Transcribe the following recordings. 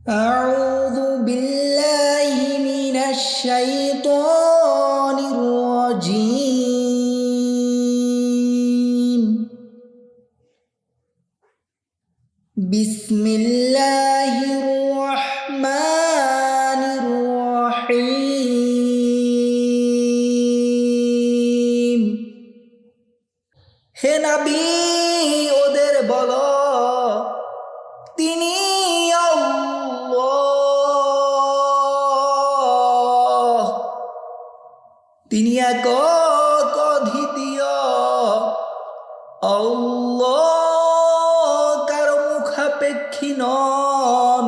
أعوذ بالله من الشيطان الرجيم. بسم الله الرحمن الرحيم. হে নবী, ওদের বলো তিনি আল্লাহ, তিনি একক অদ্বিতীয়। আল্লাহ কারো মুখাপেক্ষী নন,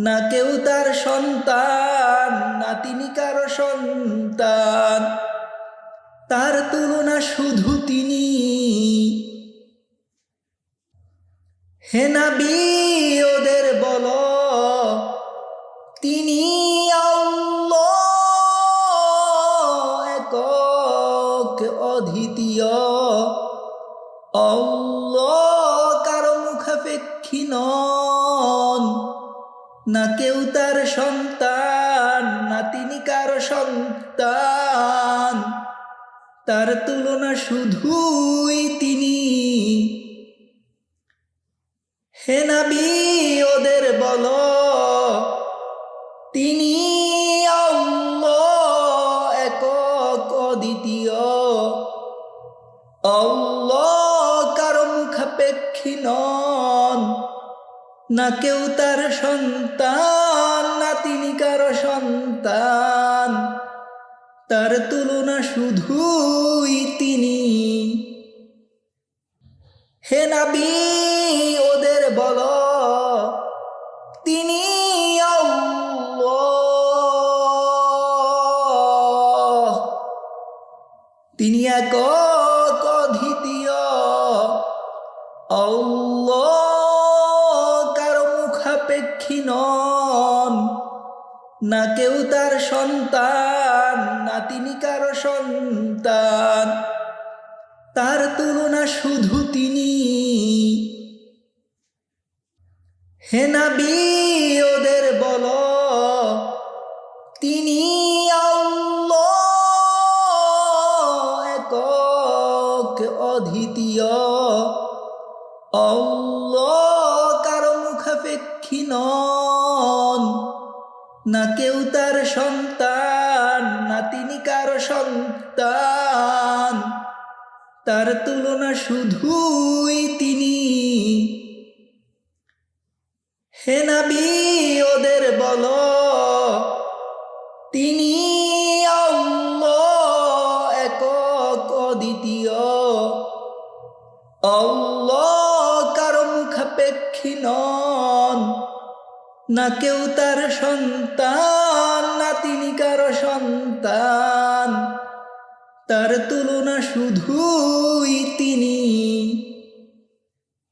না কেউ তার সন্তান, না তিনি কারো সন্তান। তার তুলনা শুধু তিনি। হে নবী, ওদের বলো তিনি আল্লাহ, একক অদ্বিতীয়। আল্লাহ কারো মুখাপেক্ষী নন, না কেউ তার সন্তান, না তিনি কারো সন্তান। তার তুলনা শুধুই তিনি। হে নবী, ওদের বলো তিনি আল্লাহ, একক অদ্বিতীয়। আল্লাহ কারো মুখাপেক্ষী নন, না কেউ তার সন্তান, না তিনি কারো সন্তান। তার তুলনা শুধুই তিনি। হে নবী, ওদের বলো তিনি আল্লাহ, তিনি একক অদ্বিতীয়। আল্লাহ কারো মুখাপেক্ষী নন, না কেউ তার সন্তান, না তিনি কারো সন্তান। তার তুলনা শুধু তিনি। হে নবী, ওদের বলো তিনি আল্লাহ, একক অদ্বিতীয়। আল্লাহ কারো মুখাপেক্ষী নন, না কেউ তার সন্তান, না তিনি কারো সন্তান। তার তুলনা শুধুই তিনি। হে নবী, ওদের বলো তিনি আল্লাহ, একক অদ্বিতীয়। আল্লাহ কারো মুখাপেক্ষী নন, না কেউ তার সন্তান, না তিনি কারো সন্তান। তার তুলনা শুধুই